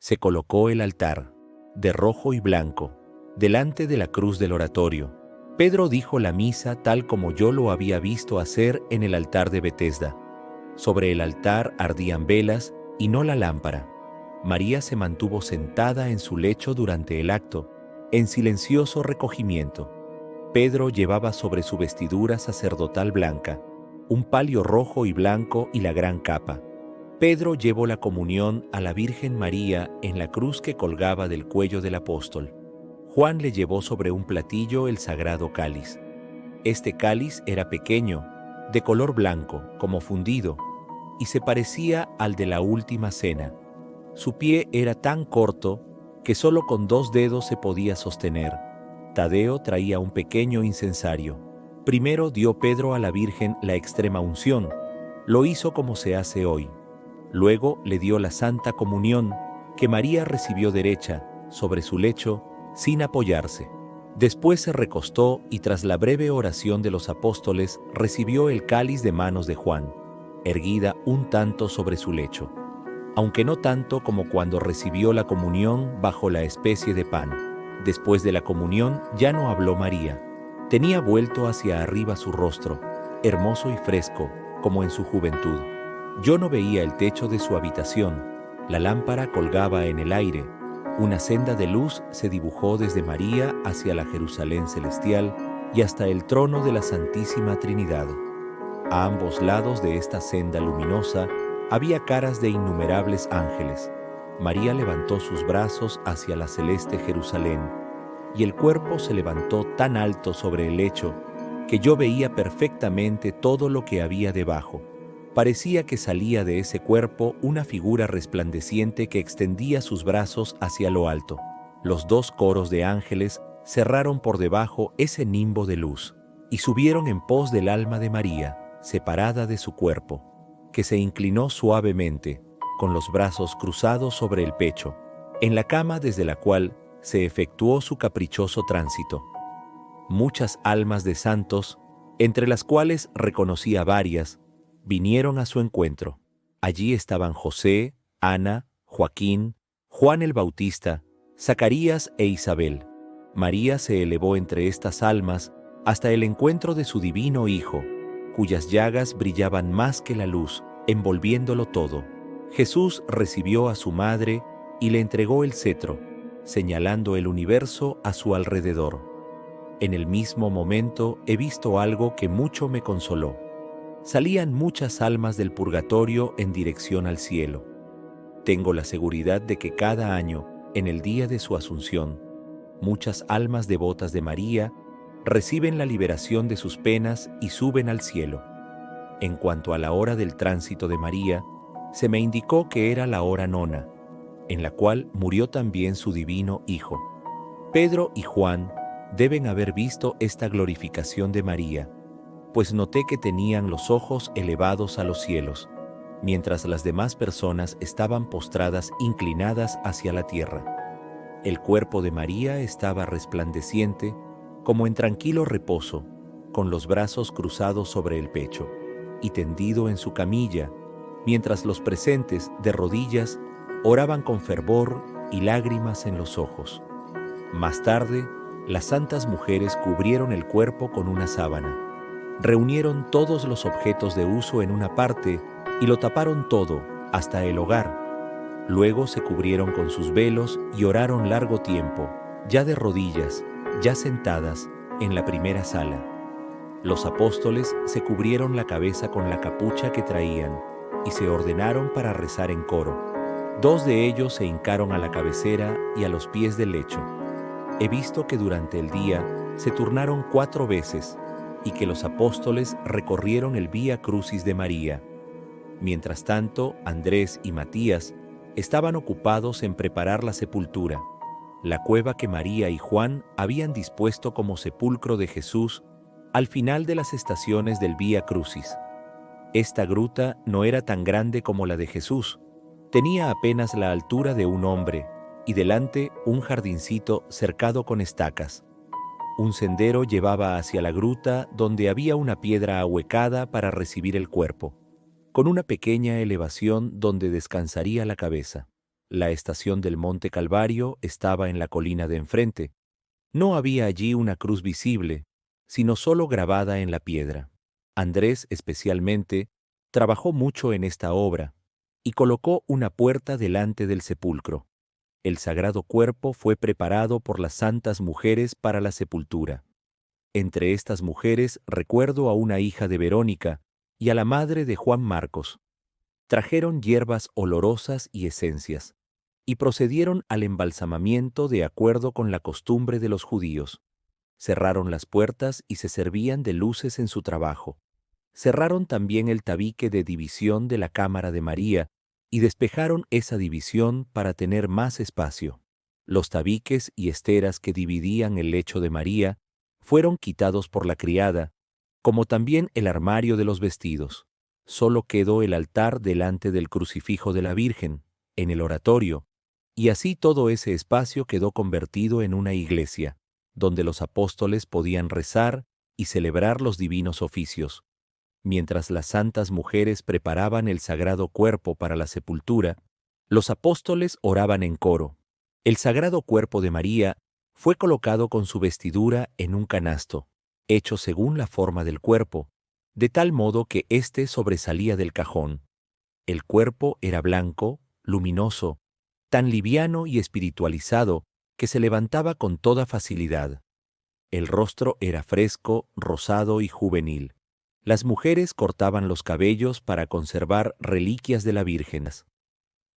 Se colocó el altar, de rojo y blanco, delante de la cruz del oratorio. Pedro dijo la misa tal como yo lo había visto hacer en el altar de Betesda. Sobre el altar ardían velas y no la lámpara. María se mantuvo sentada en su lecho durante el acto, en silencioso recogimiento. Pedro llevaba sobre su vestidura sacerdotal blanca, un palio rojo y blanco y la gran capa. Pedro llevó la comunión a la Virgen María en la cruz que colgaba del cuello del apóstol. Juan le llevó sobre un platillo el sagrado cáliz. Este cáliz era pequeño, de color blanco, como fundido, y se parecía al de la última cena. Su pie era tan corto que solo con 2 dedos se podía sostener. Tadeo traía un pequeño incensario. Primero dio Pedro a la Virgen la extrema unción. Lo hizo como se hace hoy. Luego le dio la Santa Comunión, que María recibió derecha, sobre su lecho, sin apoyarse. Después se recostó y tras la breve oración de los apóstoles recibió el cáliz de manos de Juan, erguida un tanto sobre su lecho, aunque no tanto como cuando recibió la comunión bajo la especie de pan. Después de la comunión ya no habló María. Tenía vuelto hacia arriba su rostro, hermoso y fresco, como en su juventud. Yo no veía el techo de su habitación, la lámpara colgaba en el aire, una senda de luz se dibujó desde María hacia la Jerusalén celestial y hasta el trono de la Santísima Trinidad. A ambos lados de esta senda luminosa había caras de innumerables ángeles. María levantó sus brazos hacia la celeste Jerusalén, y el cuerpo se levantó tan alto sobre el lecho que yo veía perfectamente todo lo que había debajo. Parecía que salía de ese cuerpo una figura resplandeciente que extendía sus brazos hacia lo alto. Los 2 coros de ángeles cerraron por debajo ese nimbo de luz y subieron en pos del alma de María, separada de su cuerpo, que se inclinó suavemente, con los brazos cruzados sobre el pecho, en la cama desde la cual se efectuó su caprichoso tránsito. Muchas almas de santos, entre las cuales reconocía varias, vinieron a su encuentro. Allí estaban José, Ana, Joaquín, Juan el Bautista, Zacarías e Isabel. María se elevó entre estas almas hasta el encuentro de su divino Hijo, cuyas llagas brillaban más que la luz, envolviéndolo todo. Jesús recibió a su madre y le entregó el cetro, señalando el universo a su alrededor. En el mismo momento he visto algo que mucho me consoló. Salían muchas almas del purgatorio en dirección al cielo. Tengo la seguridad de que cada año, en el día de su Asunción, muchas almas devotas de María reciben la liberación de sus penas y suben al cielo. En cuanto a la hora del tránsito de María, se me indicó que era la hora 9, en la cual murió también su divino Hijo. Pedro y Juan deben haber visto esta glorificación de María, pues noté que tenían los ojos elevados a los cielos, mientras las demás personas estaban postradas inclinadas hacia la tierra. El cuerpo de María estaba resplandeciente, como en tranquilo reposo, con los brazos cruzados sobre el pecho, y tendido en su camilla, mientras los presentes, de rodillas, oraban con fervor y lágrimas en los ojos. Más tarde, las santas mujeres cubrieron el cuerpo con una sábana. Reunieron todos los objetos de uso en una parte y lo taparon todo, hasta el hogar. Luego se cubrieron con sus velos y oraron largo tiempo, ya de rodillas, ya sentadas, en la primera sala. Los apóstoles se cubrieron la cabeza con la capucha que traían y se ordenaron para rezar en coro. 2 de ellos se hincaron a la cabecera y a los pies del lecho. He visto que durante el día se turnaron 4 veces, y que los apóstoles recorrieron el Vía Crucis de María. Mientras tanto, Andrés y Matías estaban ocupados en preparar la sepultura, la cueva que María y Juan habían dispuesto como sepulcro de Jesús al final de las estaciones del Vía Crucis. Esta gruta no era tan grande como la de Jesús, tenía apenas la altura de un hombre, y delante un jardincito cercado con estacas. Un sendero llevaba hacia la gruta donde había una piedra ahuecada para recibir el cuerpo, con una pequeña elevación donde descansaría la cabeza. La estación del Monte Calvario estaba en la colina de enfrente. No había allí una cruz visible, sino solo grabada en la piedra. Andrés, especialmente, trabajó mucho en esta obra y colocó una puerta delante del sepulcro. El sagrado cuerpo fue preparado por las santas mujeres para la sepultura. Entre estas mujeres recuerdo a una hija de Verónica y a la madre de Juan Marcos. Trajeron hierbas olorosas y esencias, y procedieron al embalsamamiento de acuerdo con la costumbre de los judíos. Cerraron las puertas y se servían de luces en su trabajo. Cerraron también el tabique de división de la cámara de María y despejaron esa división para tener más espacio. Los tabiques y esteras que dividían el lecho de María fueron quitados por la criada, como también el armario de los vestidos. Solo quedó el altar delante del crucifijo de la Virgen, en el oratorio, y así todo ese espacio quedó convertido en una iglesia, donde los apóstoles podían rezar y celebrar los divinos oficios. Mientras las santas mujeres preparaban el sagrado cuerpo para la sepultura, los apóstoles oraban en coro. El sagrado cuerpo de María fue colocado con su vestidura en un canasto, hecho según la forma del cuerpo, de tal modo que éste sobresalía del cajón. El cuerpo era blanco, luminoso, tan liviano y espiritualizado que se levantaba con toda facilidad. El rostro era fresco, rosado y juvenil. Las mujeres cortaban los cabellos para conservar reliquias de la Virgen.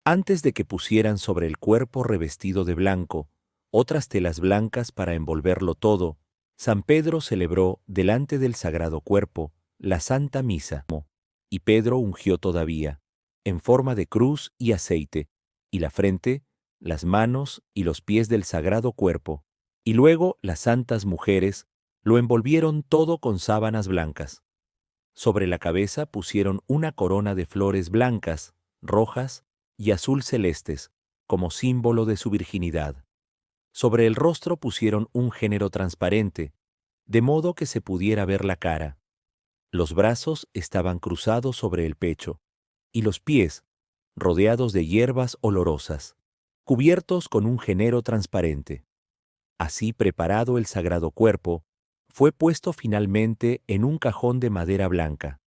Antes de que pusieran sobre el cuerpo revestido de blanco otras telas blancas para envolverlo todo, San Pedro celebró delante del sagrado cuerpo la Santa Misa, y Pedro ungió todavía, en forma de cruz y aceite, y la frente, las manos y los pies del sagrado cuerpo, y luego las santas mujeres lo envolvieron todo con sábanas blancas. Sobre la cabeza pusieron una corona de flores blancas, rojas y azul celestes, como símbolo de su virginidad. Sobre el rostro pusieron un género transparente, de modo que se pudiera ver la cara. Los brazos estaban cruzados sobre el pecho, y los pies, rodeados de hierbas olorosas, cubiertos con un género transparente. Así preparado el sagrado cuerpo, fue puesto finalmente en un cajón de madera blanca,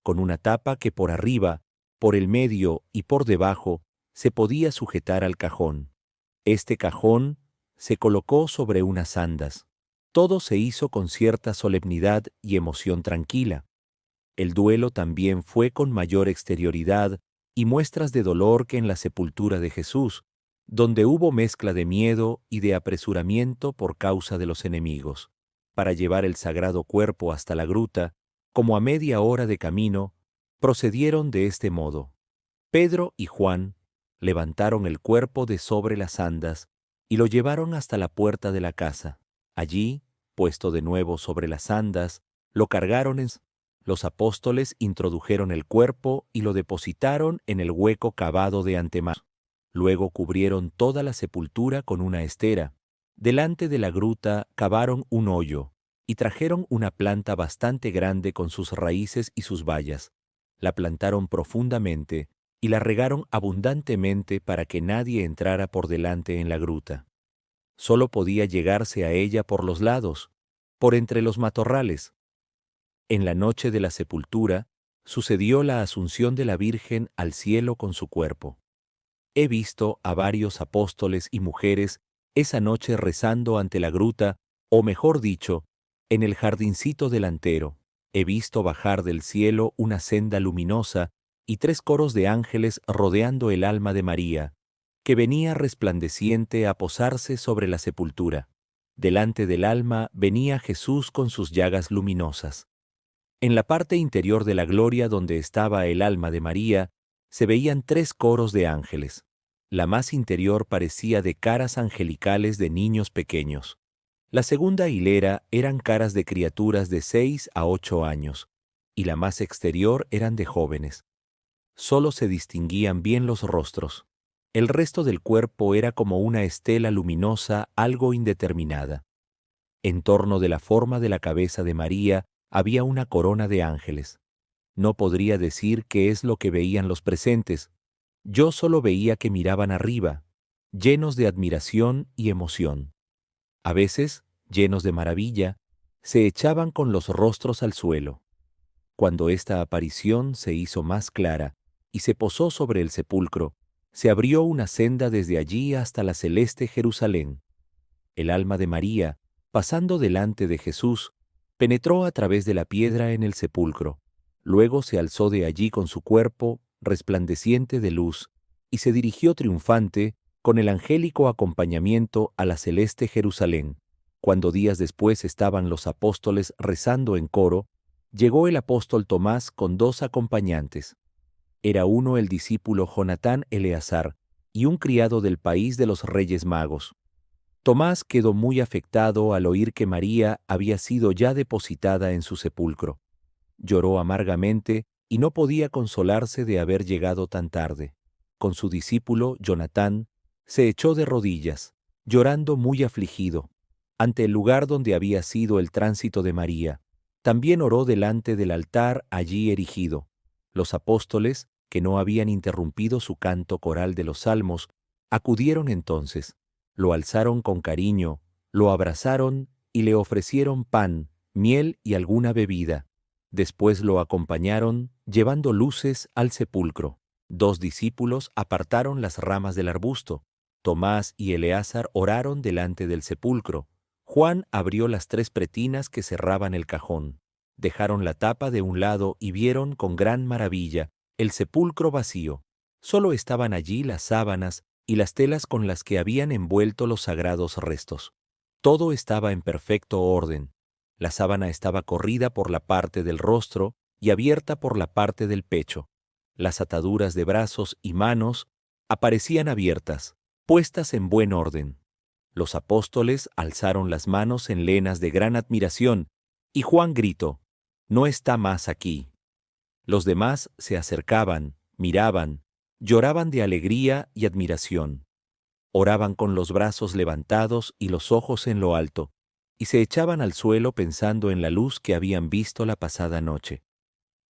con una tapa que por arriba, por el medio y por debajo se podía sujetar al cajón. Este cajón se colocó sobre unas andas. Todo se hizo con cierta solemnidad y emoción tranquila. El duelo también fue con mayor exterioridad y muestras de dolor que en la sepultura de Jesús, donde hubo mezcla de miedo y de apresuramiento por causa de los enemigos. Para llevar el sagrado cuerpo hasta la gruta, como a media hora de camino, procedieron de este modo. Pedro y Juan levantaron el cuerpo de sobre las andas y lo llevaron hasta la puerta de la casa. Allí, puesto de nuevo sobre las andas, lo cargaron en... Los apóstoles introdujeron el cuerpo y lo depositaron en el hueco cavado de antemano. Luego cubrieron toda la sepultura con una estera. Delante de la gruta cavaron un hoyo y trajeron una planta bastante grande con sus raíces y sus bayas. La plantaron profundamente y la regaron abundantemente para que nadie entrara por delante en la gruta. Solo podía llegarse a ella por los lados, por entre los matorrales. En la noche de la sepultura sucedió la asunción de la Virgen al cielo con su cuerpo. He visto a varios apóstoles y mujeres esa noche rezando ante la gruta, o mejor dicho, en el jardincito delantero. He visto bajar del cielo una senda luminosa y 3 coros de ángeles rodeando el alma de María, que venía resplandeciente a posarse sobre la sepultura. Delante del alma venía Jesús con sus llagas luminosas. En la parte interior de la gloria donde estaba el alma de María, se veían 3 coros de ángeles. La más interior parecía de caras angelicales de niños pequeños. La segunda hilera eran caras de criaturas de 6 a 8 años, y la más exterior eran de jóvenes. Solo se distinguían bien los rostros. El resto del cuerpo era como una estela luminosa algo indeterminada. En torno de la forma de la cabeza de María había una corona de ángeles. No podría decir qué es lo que veían los presentes, Yo solo veía que miraban arriba, llenos de admiración y emoción. A veces, llenos de maravilla, se echaban con los rostros al suelo. Cuando esta aparición se hizo más clara y se posó sobre el sepulcro, se abrió una senda desde allí hasta la celeste Jerusalén. El alma de María, pasando delante de Jesús, penetró a través de la piedra en el sepulcro. Luego se alzó de allí con su cuerpo, resplandeciente de luz, y se dirigió triunfante, con el angélico acompañamiento, a la celeste Jerusalén. Cuando días después estaban los apóstoles rezando en coro, llegó el apóstol Tomás con 2 acompañantes. Era uno el discípulo Jonatán Eleazar y un criado del país de los Reyes Magos. Tomás quedó muy afectado al oír que María había sido ya depositada en su sepulcro. Lloró amargamente y no podía consolarse de haber llegado tan tarde. Con su discípulo, Jonatán, se echó de rodillas, llorando muy afligido, ante el lugar donde había sido el tránsito de María. También oró delante del altar allí erigido. Los apóstoles, que no habían interrumpido su canto coral de los salmos, acudieron entonces, lo alzaron con cariño, lo abrazaron y le ofrecieron pan, miel y alguna bebida. Después lo acompañaron, llevando luces al sepulcro. 2 discípulos apartaron las ramas del arbusto. Tomás y Eleazar oraron delante del sepulcro. Juan abrió las 3 pretinas que cerraban el cajón. Dejaron la tapa de un lado y vieron con gran maravilla el sepulcro vacío. Solo estaban allí las sábanas y las telas con las que habían envuelto los sagrados restos. Todo estaba en perfecto orden. La sábana estaba corrida por la parte del rostro y abierta por la parte del pecho. Las ataduras de brazos y manos aparecían abiertas, puestas en buen orden. Los apóstoles alzaron las manos en lenas de gran admiración, y Juan gritó: «No está más aquí». Los demás se acercaban, miraban, lloraban de alegría y admiración. Oraban con los brazos levantados y los ojos en lo alto, y se echaban al suelo pensando en la luz que habían visto la pasada noche.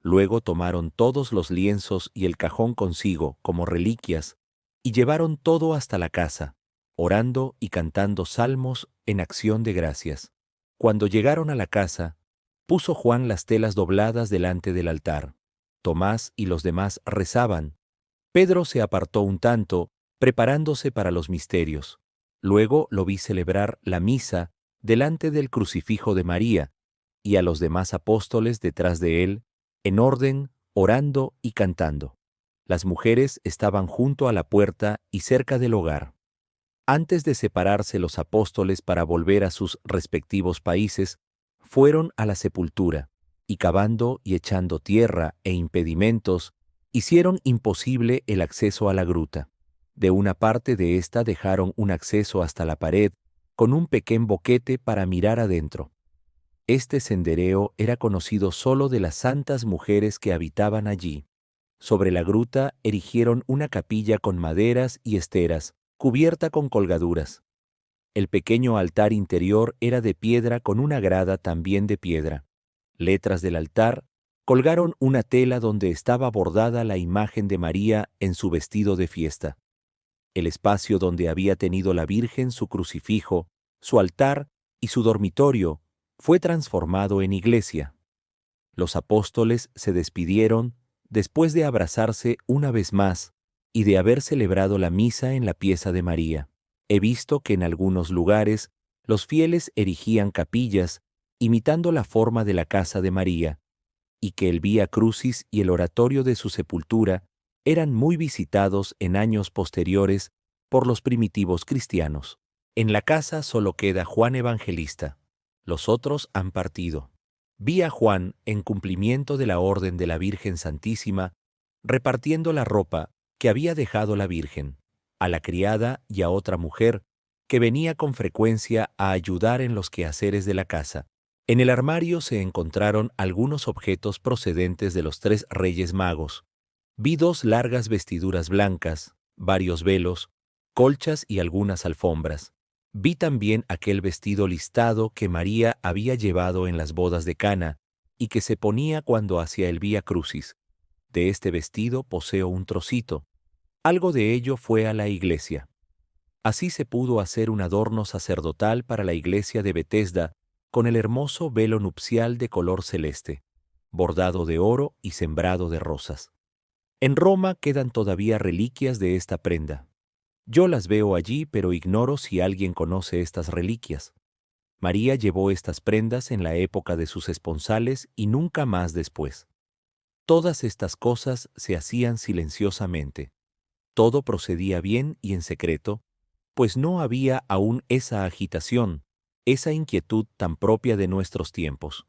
Luego tomaron todos los lienzos y el cajón consigo como reliquias, y llevaron todo hasta la casa, orando y cantando salmos en acción de gracias. Cuando llegaron a la casa, puso Juan las telas dobladas delante del altar. Tomás y los demás rezaban. Pedro se apartó un tanto, preparándose para los misterios. Luego lo vi celebrar la misa delante del crucifijo de María, y a los demás apóstoles detrás de él, en orden, orando y cantando. Las mujeres estaban junto a la puerta y cerca del hogar. Antes de separarse los apóstoles para volver a sus respectivos países, fueron a la sepultura, y cavando y echando tierra e impedimentos, hicieron imposible el acceso a la gruta. De una parte de ésta dejaron un acceso hasta la pared, con un pequeño boquete para mirar adentro. Este sendereo era conocido solo de las santas mujeres que habitaban allí. Sobre la gruta erigieron una capilla con maderas y esteras, cubierta con colgaduras. El pequeño altar interior era de piedra con una grada también de piedra. Letras del altar colgaron una tela donde estaba bordada la imagen de María en su vestido de fiesta. El espacio donde había tenido la Virgen su crucifijo, su altar y su dormitorio fue transformado en iglesia. Los apóstoles se despidieron después de abrazarse una vez más y de haber celebrado la misa en la pieza de María. He visto que en algunos lugares los fieles erigían capillas imitando la forma de la casa de María, y que el Vía Crucis y el oratorio de su sepultura eran muy visitados en años posteriores por los primitivos cristianos. En la casa solo queda Juan Evangelista. Los otros han partido. Vi a Juan, en cumplimiento de la orden de la Virgen Santísima, repartiendo la ropa que había dejado la Virgen, a la criada y a otra mujer que venía con frecuencia a ayudar en los quehaceres de la casa. En el armario se encontraron algunos objetos procedentes de los 3 Reyes Magos. Vi 2 largas vestiduras blancas, varios velos, colchas y algunas alfombras. Vi también aquel vestido listado que María había llevado en las bodas de Cana y que se ponía cuando hacía el Vía Crucis. De este vestido poseo un trocito. Algo de ello fue a la iglesia. Así se pudo hacer un adorno sacerdotal para la iglesia de Betesda con el hermoso velo nupcial de color celeste, bordado de oro y sembrado de rosas. En Roma quedan todavía reliquias de esta prenda. Yo las veo allí, pero ignoro si alguien conoce estas reliquias. María llevó estas prendas en la época de sus esponsales y nunca más después. Todas estas cosas se hacían silenciosamente. Todo procedía bien y en secreto, pues no había aún esa agitación, esa inquietud tan propia de nuestros tiempos.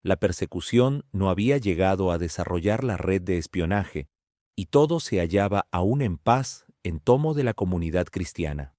La persecución no había llegado a desarrollar la red de espionaje, y todo se hallaba aún en paz en tomo de la comunidad cristiana.